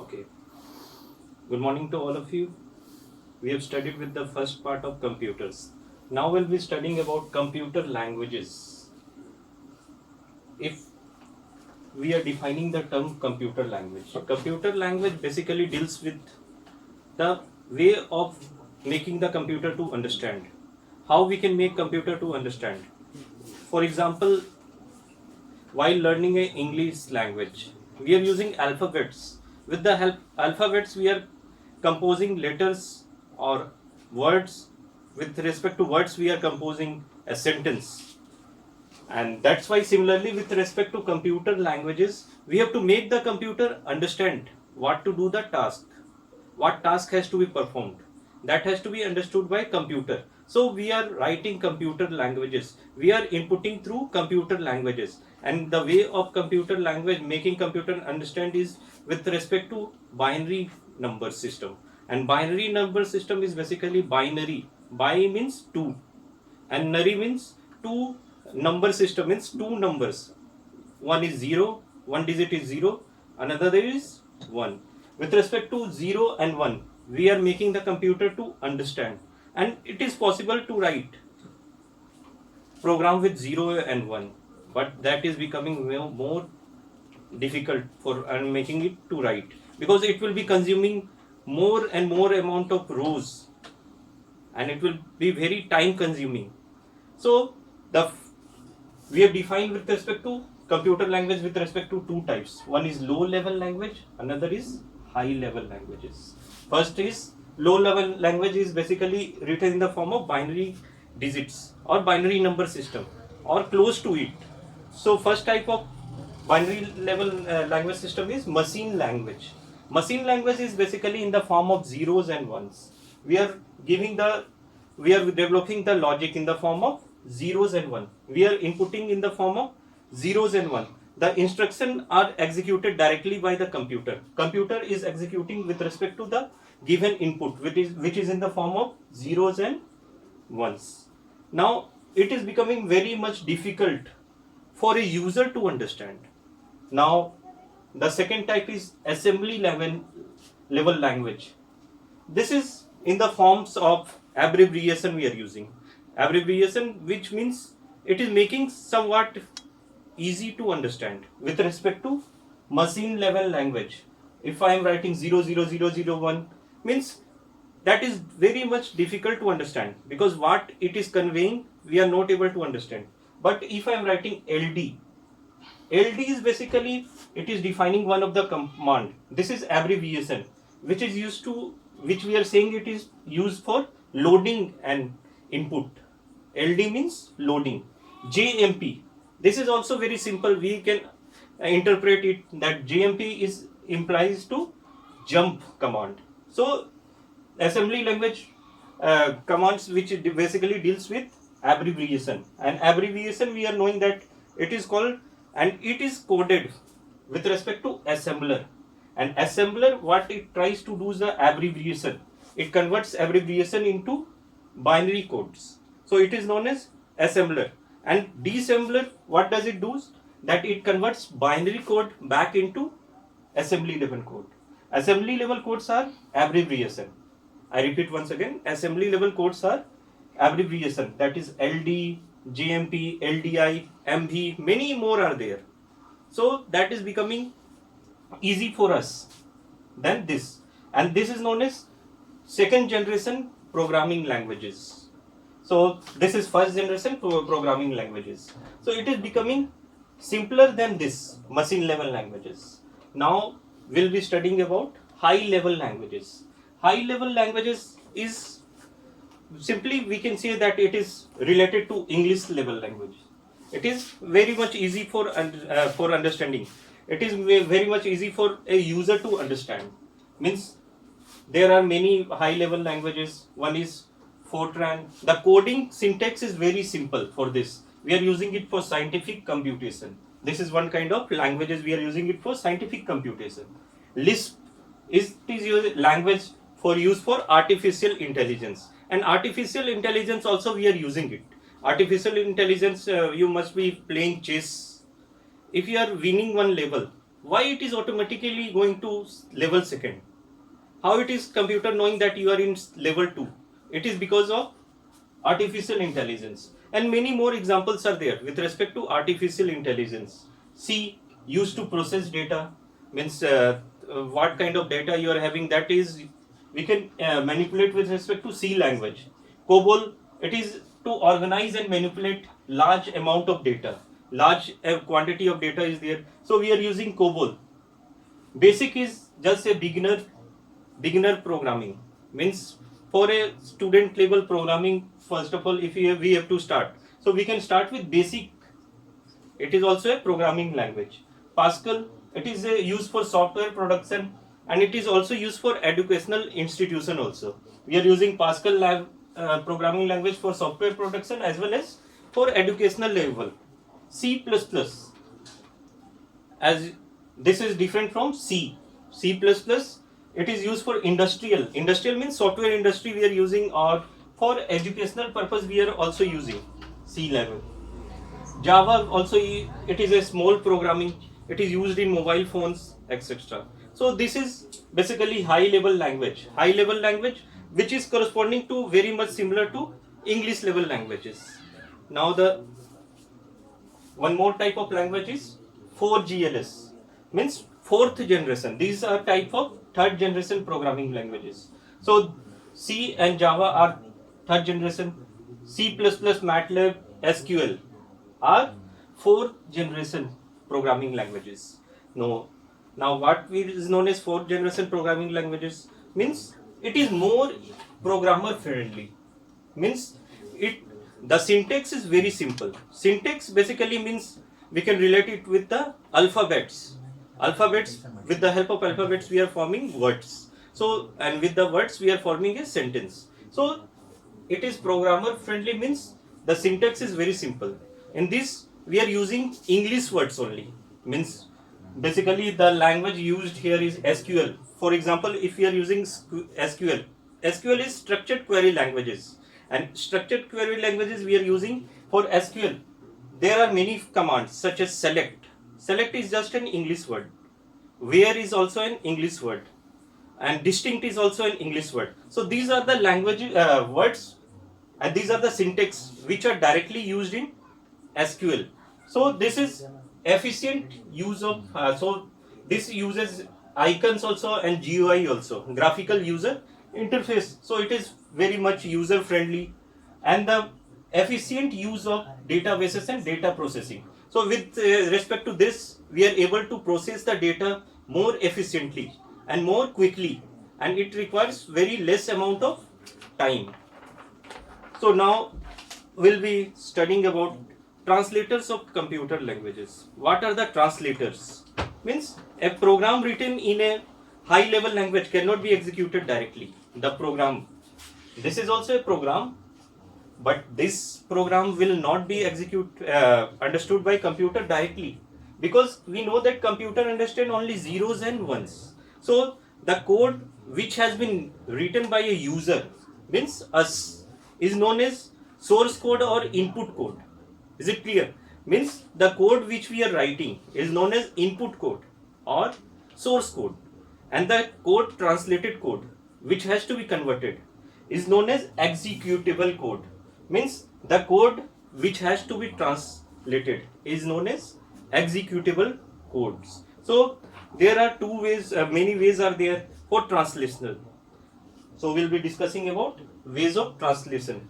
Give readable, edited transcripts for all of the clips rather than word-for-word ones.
Okay. Good morning to all of you. We have studied with the first part of computers. Now we'll be studying about computer languages. If we are defining the term computer language, computer language basically deals with the way of making the computer to understand. How we can make computer to understand. For example, while learning a English language, we are using alphabets. With the help alphabets, we are composing letters or words. With respect to words, we are composing a sentence. And that's why similarly with respect to computer languages, we have to make the computer understand what to do the task, what task has to be performed. That has to be understood by computer. So we are writing computer languages. We are inputting through computer languages. And the way of computer language making computer understand is with respect to binary number system. And binary number system is basically binary. Bi means two and nari means two. Number system means two numbers. One is 0, one digit is 0, another is 1. With respect to 0 and 1, we are making the computer to understand, and it is possible to write program with 0 and 1, but that is becoming more difficult for and making it to write, because it will be consuming more and more amount of rows, and it will be very time consuming. So the we have defined with respect to computer language with respect to two types. One is low level language, another is high level languages. First is low level language is basically written in the form of binary digits or binary number system or close to it. So first type of binary level language system is machine language. Machine language is basically in the form of zeros and ones. We are developing the logic in the form of zeros and 1. We are inputting in the form of zeros and 1. The instructions are executed directly by the computer. Computer is executing with respect to the given input, which is in the form of zeros and ones. Now it is becoming very much difficult for a user to understand. Now the second type is assembly level language. This is in the forms of abbreviation we are using. Abbreviation, which means it is making somewhat easy to understand with respect to machine level language. If I am writing 00001 means that is very much difficult to understand, because what it is conveying we are not able to understand. But if I am writing LD is basically it is defining one of the command. This is abbreviation, which is used to which we are saying it is used for loading and input. LD means loading. JMP. This is also very simple. We can interpret it that JMP is implies to jump command. So assembly language commands which basically deals with abbreviation, and abbreviation we are knowing that it is called and it is coded with respect to assembler. And assembler, what it tries to do is the abbreviation. It converts abbreviation into binary codes. So it is known as assembler. And deassembler, what does it do? That it converts binary code back into assembly level code. Assembly level codes are abbreviation. I repeat once again, assembly level codes are abbreviation, that is LD, JMP, LDI, MV, many more are there. So that is becoming easy for us than this. And this is known as second generation programming languages. So this is first generation programming languages. So it is becoming simpler than this machine level languages. Now we'll be studying about high level languages. High level languages is simply we can say that it is related to English level language. It is very much easy for understanding. It is very much easy for a user to understand. Means there are many high level languages. One is Fortran. The coding syntax is very simple for this. We are using it for scientific computation. This is one kind of languages we are using it for scientific computation. Lisp is language for use for artificial intelligence, and artificial intelligence also we are using it. Artificial intelligence, you must be playing chess. If you are winning one level, why it is automatically going to level second? How it is computer knowing that you are in level 2? It is because of artificial intelligence. And many more examples are there with respect to artificial intelligence. C used to process data, means what kind of data you are having, that is we can manipulate with respect to C language. COBOL, it is to organize and manipulate large amount of data. Large quantity of data is there. So we are using COBOL. Basic is just a beginner programming, means for a student level programming, first of all, if we have to start, so we can start with basic. It is also a programming language. Pascal, it is used for software production, and it is also used for educational institution also. We are using Pascal programming language for software production as well as for educational level. C++, as this is different from C. C++, it is used for industrial. Industrial means software industry we are using, or for educational purpose we are also using C level. Java also, it is a small programming. It is used in mobile phones, etc. So this is basically high level language. High level language which is corresponding to very much similar to English level languages. Now the one more type of language is 4GLS, means fourth generation. These are type of third generation programming languages. So C and Java are third generation. C++, MATLAB, SQL are fourth generation programming languages. No. Now what is known as fourth generation programming languages means it is more programmer friendly. Means the syntax is very simple. Syntax basically means we can relate it with the alphabets. With the help of alphabets we are forming words. So, and with the words we are forming a sentence. So it is programmer friendly, means the syntax is very simple. In this we are using English words only, means basically the language used here is SQL. For example, if we are using SQL is structured query languages, and structured query languages we are using for SQL. There are many commands such as select. Select is just an English word. Where is also an English word, and distinct is also an English word. So these are the language words, and these are the syntax which are directly used in SQL. So this is efficient use of so this uses icons also and GUI also, graphical user interface. So it is very much user friendly, and the efficient use of databases and data processing. So with respect to this, we are able to process the data more efficiently and more quickly, and it requires very less amount of time. So now we'll be studying about translators of computer languages. What are the translators? Means a program written in a high level language cannot be executed directly. The program, this is also a program, but this program will not be understood by computer directly, because we know that computer understand only zeros and ones. So the code which has been written by a user, means us, is known as source code or input code. Is it clear? Means the code which we are writing is known as input code or source code, and the code, translated code, which has to be converted, is known as executable code. Means the code which has to be translated is known as executable codes. So there are two ways, many ways are there for translation. So we'll be discussing about ways of translation.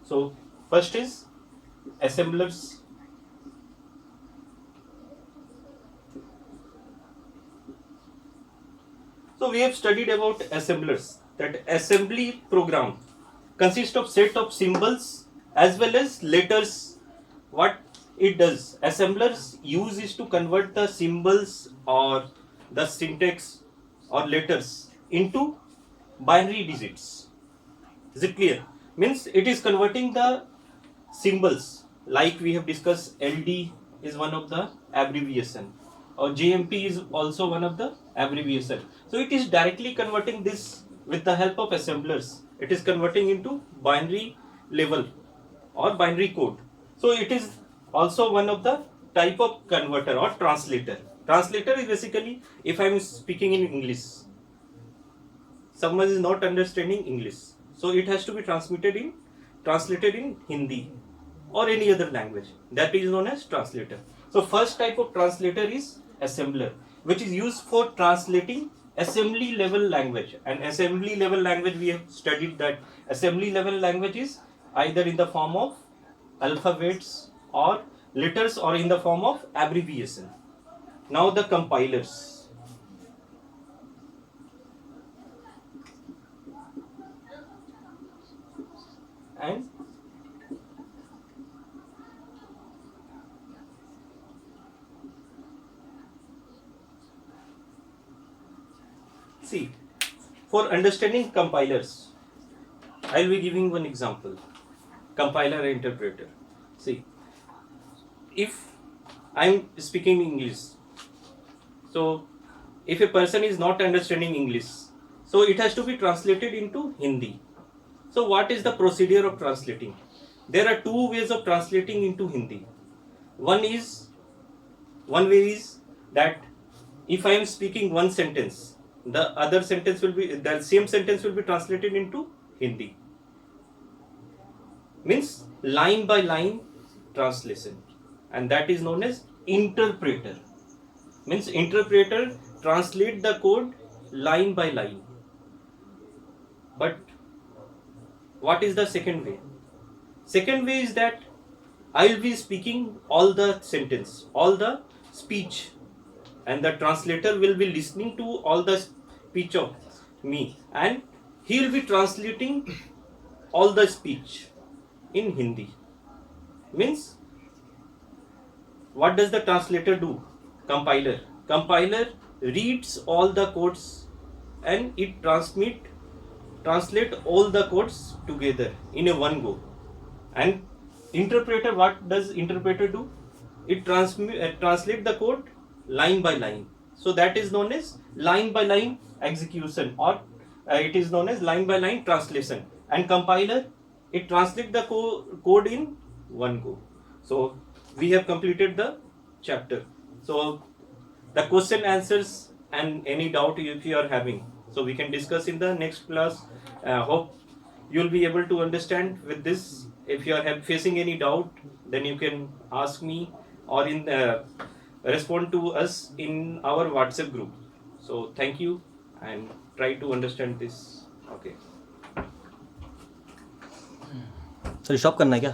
So first is assemblers. So we have studied about assemblers, that assembly program consists of set of symbols as well as letters. What it does, assemblers use is to convert the symbols or the syntax or letters into binary digits. Is it clear? Means it is converting the symbols, like we have discussed, LD is one of the abbreviation, or JMP is also one of the abbreviation. So it is directly converting this with the help of assemblers. It is converting into binary level or binary code. So it is also one of the type of converter or translator. Translator is basically, if I am speaking in English, someone is not understanding English, so it has to be translated in Hindi or any other language. That is known as translator. So first type of translator is assembler, which is used for translating assembly level language. And assembly level language, we have studied that assembly level language is either in the form of alphabets or letters or in the form of abbreviation. Now the compilers. And see, for understanding compilers, I will be giving one example. Compiler and interpreter. See, if I am speaking English, so if a person is not understanding English, so it has to be translated into Hindi. So what is the procedure of translating? There are two ways of translating into Hindi. One way is that if I am speaking one sentence, the same sentence will be translated into Hindi. Means line by line translation, and that is known as interpreter. Means interpreter translate the code line by line. But what is the second way? Second way is that I will be speaking all the sentence, all the speech, and the translator will be listening to all the speech of me, and he will be translating all the speech in Hindi. Means what does the translator do? Compiler reads all the codes and it translate all the codes together in a one go. And interpreter, what does interpreter do? It translate the code line by line. So that is known as line by line execution, or it is known as line by line translation. And compiler, it translates the code in one go. So we have completed the chapter. So the question answers and any doubt if you are having, so we can discuss in the next class. Hope you will be able to understand with this. If you are facing any doubt, then you can ask me or respond to us in our WhatsApp group. So thank you and try to understand this. Okay. Sir stop करना है क्या?